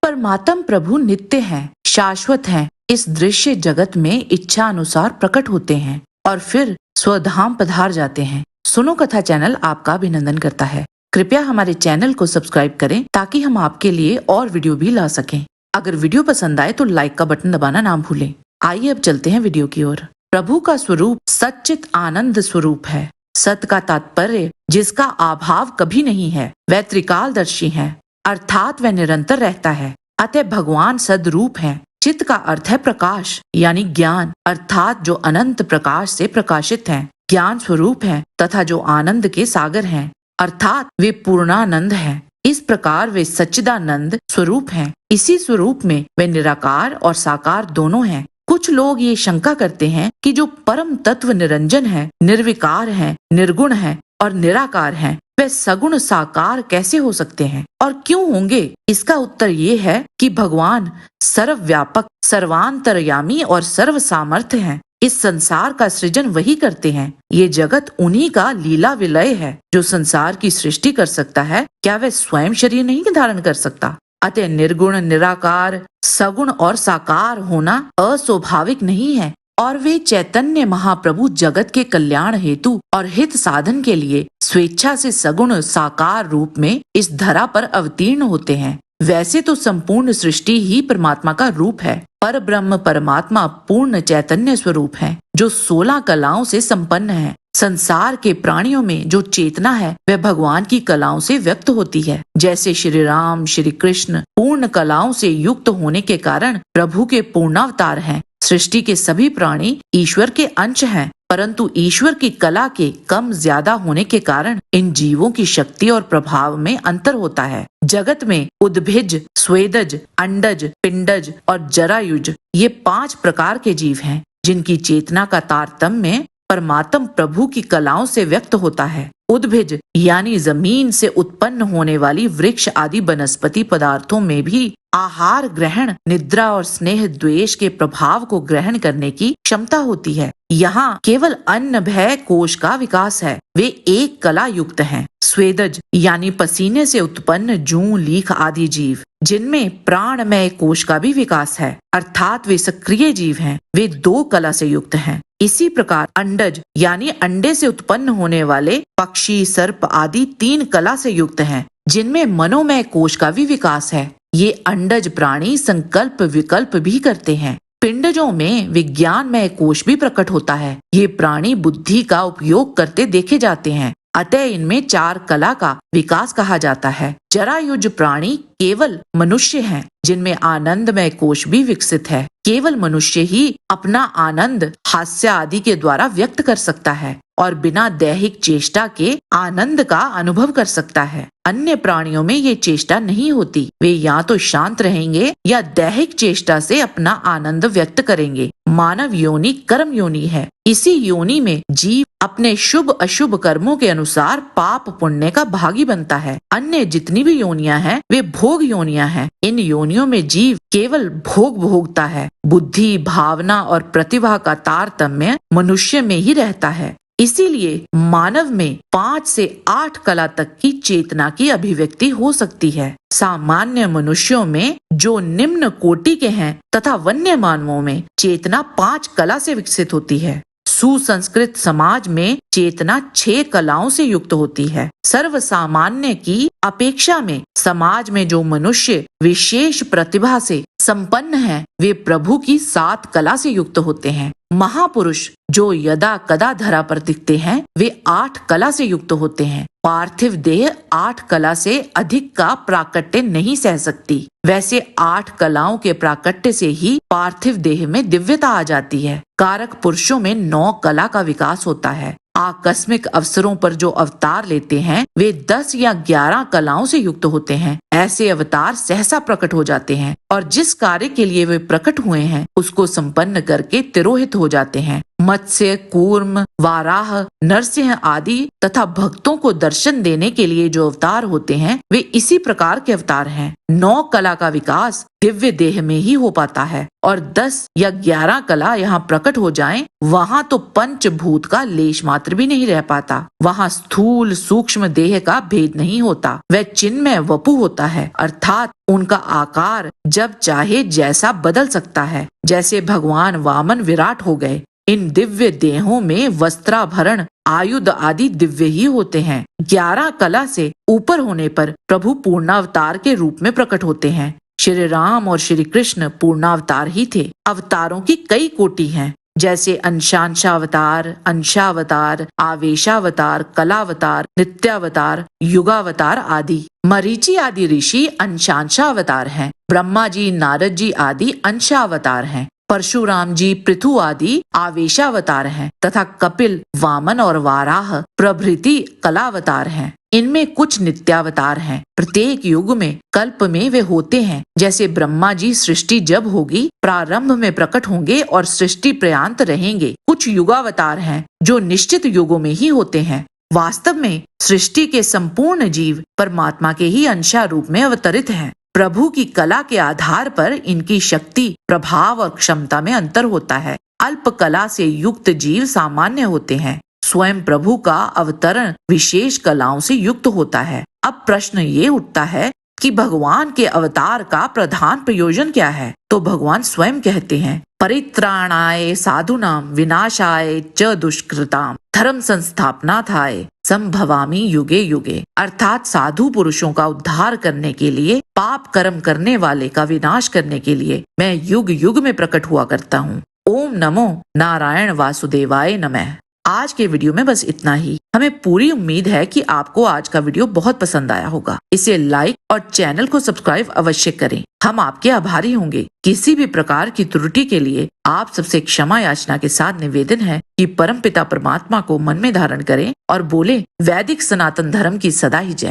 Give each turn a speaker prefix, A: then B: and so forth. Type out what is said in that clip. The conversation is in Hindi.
A: परमात्म प्रभु नित्य हैं, शाश्वत हैं, इस दृश्य जगत में इच्छा अनुसार प्रकट होते हैं और फिर स्वधाम पधार जाते हैं। सुनो कथा चैनल आपका अभिनंदन करता है। कृपया हमारे चैनल को सब्सक्राइब करें ताकि हम आपके लिए और वीडियो भी ला सकें। अगर वीडियो पसंद आए तो लाइक का बटन दबाना ना भूलें। आइए अब चलते हैं वीडियो की ओर। प्रभु का स्वरूप सच्चित आनंद स्वरूप है। सत का तात्पर्य जिसका अभाव कभी नहीं है, वह त्रिकालदर्शी है, अर्थात वह निरंतर रहता है। अतः भगवान सदरूप है। चित्त का अर्थ है प्रकाश यानी ज्ञान, अर्थात जो अनंत प्रकाश से प्रकाशित है। ज्ञान स्वरूप है तथा जो आनंद के सागर हैं, अर्थात वे पूर्णानंद हैं। इस प्रकार वे सच्चिदानंद स्वरूप हैं। इसी स्वरूप में वे निराकार और साकार दोनों हैं। कुछ लोग ये शंका करते हैं कि जो परम तत्व निरंजन है, निर्विकार है, निर्गुण है और निराकार है, वे सगुण साकार कैसे हो सकते हैं और क्यों होंगे? इसका उत्तर ये है कि भगवान सर्वव्यापक, सर्वांतरयामी और सर्व सामर्थ्य हैं। इस संसार का सृजन वही करते हैं। ये जगत उन्हीं का लीला विलय है। जो संसार की सृष्टि कर सकता है, क्या वह स्वयं शरीर नहीं धारण कर सकता? अतः निर्गुण, निराकार, सगुण और साकार होना अस्वाभाविक नहीं है और वे चैतन्य महाप्रभु जगत के कल्याण हेतु और हित साधन के लिए स्वेच्छा से सगुण साकार रूप में इस धरा पर अवतीर्ण होते हैं। वैसे तो संपूर्ण सृष्टि ही परमात्मा का रूप है। पर ब्रह्म परमात्मा पूर्ण चैतन्य स्वरूप है जो 16 कलाओं से संपन्न है। संसार के प्राणियों में जो चेतना है वह भगवान की कलाओं से व्यक्त होती है। जैसे श्री राम, श्री कृष्ण पूर्ण कलाओं से युक्त होने के कारण प्रभु के पूर्णावतार हैं। सृष्टि के सभी प्राणी ईश्वर के अंश हैं, परंतु ईश्वर की कला के कम ज्यादा होने के कारण इन जीवों की शक्ति और प्रभाव में अंतर होता है। जगत में उद्भिज, स्वेदज, अंडज, पिंडज और जरायुज ये 5 प्रकार के जीव हैं जिनकी चेतना का तारतम्य परमात्म प्रभु की कलाओं से व्यक्त होता है। उद्भिज यानी जमीन से उत्पन्न होने वाली वृक्ष आदि वनस्पति पदार्थों में भी आहार ग्रहण, निद्रा और स्नेह द्वेष के प्रभाव को ग्रहण करने की क्षमता होती है। यहाँ केवल अन्न भय कोश का विकास है। वे एक कला युक्त हैं। स्वेदज यानी पसीने से उत्पन्न जूं, लीख आदि जीव जिनमें प्राणमय कोश का भी विकास है, अर्थात वे सक्रिय जीव हैं। वे 2 कला से युक्त हैं। इसी प्रकार अंडज यानी अंडे से उत्पन्न होने वाले पक्षी, सर्प आदि 3 कला से युक्त हैं, जिनमें मनोमय कोश का भी विकास है। ये अंडज प्राणी संकल्प विकल्प भी करते हैं। पिंडजों में विज्ञानमय कोश भी प्रकट होता है। ये प्राणी बुद्धि का उपयोग करते देखे जाते हैं। अतः इनमें 4 कला का विकास कहा जाता है। जरायुज प्राणी केवल मनुष्य हैं, जिनमें आनंदमय कोश भी विकसित है। केवल मनुष्य ही अपना आनंद हास्य आदि के द्वारा व्यक्त कर सकता है और बिना दैहिक चेष्टा के आनंद का अनुभव कर सकता है। अन्य प्राणियों में ये चेष्टा नहीं होती। वे या तो शांत रहेंगे या दैहिक चेष्टा से अपना आनंद व्यक्त करेंगे। मानव योनि कर्म योनि है। इसी योनि में जीव अपने शुभ अशुभ कर्मों के अनुसार पाप पुण्य का भागी बनता है। अन्य जितनी भी योनियां हैं वे भोग योनियां हैं। इन योनियों में जीव केवल भोग भोगता है। बुद्धि, भावना और प्रतिभा का तारतम्य मनुष्य में ही रहता है। इसीलिए मानव में 5 से 8 कला तक की चेतना की अभिव्यक्ति हो सकती है। सामान्य मनुष्यों में जो निम्न कोटि के हैं तथा वन्य मानवों में चेतना 5 कला से विकसित होती है। सुसंस्कृत समाज में चेतना 6 कलाओं से युक्त होती है। सर्वसामान्य की अपेक्षा में समाज में जो मनुष्य विशेष प्रतिभा से संपन्न है वे प्रभु की 7 कला से युक्त होते हैं। महापुरुष जो यदा कदा धरा पर दिखते हैं वे 8 कला से युक्त होते हैं। पार्थिव देह 8 कला से अधिक का प्राकट्य नहीं सह सकती। वैसे 8 कलाओं के प्राकट्य से ही पार्थिव देह में दिव्यता आ जाती है। कारक पुरुषों में 9 कला का विकास होता है। आकस्मिक अवसरों पर जो अवतार लेते हैं वे 10 या 11 कलाओं से युक्त होते हैं। ऐसे अवतार सहसा प्रकट हो जाते हैं और जिस कार्य के लिए वे प्रकट हुए हैं उसको संपन्न करके तिरोहित हो जाते हैं। मत्स्य, कूर्म, वाराह, नरसिंह आदि तथा भक्तों को दर्शन देने के लिए जो अवतार होते हैं वे इसी प्रकार के अवतार हैं। 9 कला का विकास दिव्य देह में ही हो पाता है और 10 या 11 कला यहाँ प्रकट हो जाएं, वहाँ तो पंचभूत का लेश मात्र भी नहीं रह पाता। वहाँ स्थूल सूक्ष्म देह का भेद नहीं होता, वह चिन्मय वपु होता है, अर्थात उनका आकार जब चाहे जैसा बदल सकता है। जैसे भगवान वामन विराट हो गए। इन दिव्य देहों में वस्त्राभरण, आयुध आदि दिव्य ही होते हैं। 11 कला से ऊपर होने पर प्रभु पूर्णावतार के रूप में प्रकट होते हैं। श्री राम और श्री कृष्ण पूर्णावतार ही थे। अवतारों की कई कोटि हैं, जैसे अंशांशावतार, अंशावतार, आवेशावतार, कलावतार, नित्यावतार, युगावतार आदि। मरीचि आदि ऋषि अंशांशावतार हैं। ब्रह्मा जी, नारद जी आदि अंशावतार हैं। परशुराम जी, पृथु आदि आवेशावतार हैं तथा कपिल, वामन और वाराह प्रभृति कलावतार हैं। इनमें कुछ नित्यावतार हैं। प्रत्येक युग में कल्प में वे होते हैं। जैसे ब्रह्मा जी सृष्टि जब होगी प्रारंभ में प्रकट होंगे और सृष्टि पर्यंत रहेंगे। कुछ युगावतार हैं जो निश्चित युगों में ही होते हैं। वास्तव में सृष्टि के संपूर्ण जीव परमात्मा के ही अंशा रूप में अवतरित हैं। प्रभु की कला के आधार पर इनकी शक्ति, प्रभाव और क्षमता में अंतर होता है। अल्प कला से युक्त जीव सामान्य होते हैं। स्वयं प्रभु का अवतरण विशेष कलाओं से युक्त होता है। अब प्रश्न ये उठता है कि भगवान के अवतार का प्रधान प्रयोजन क्या है? तो भगवान स्वयं कहते हैं, परित्राणाय साधुनाम विनाशाय च दुष्कृताम धर्म संस्थापनार्थाय संभवामि युगे युगे। अर्थात साधु पुरुषों का उद्धार करने के लिए, पाप कर्म करने वाले का विनाश करने के लिए मैं युग युग में प्रकट हुआ करता हूँ। ओम नमो नारायण वासुदेवाय नमः। आज के वीडियो में बस इतना ही। हमें पूरी उम्मीद है कि आपको आज का वीडियो बहुत पसंद आया होगा। इसे लाइक और चैनल को सब्सक्राइब अवश्य करें। हम आपके आभारी होंगे। किसी भी प्रकार की त्रुटि के लिए आप सबसे क्षमा याचना के साथ निवेदन है कि परमपिता परमात्मा को मन में धारण करें और बोले, वैदिक सनातन धर्म की सदा ही जय।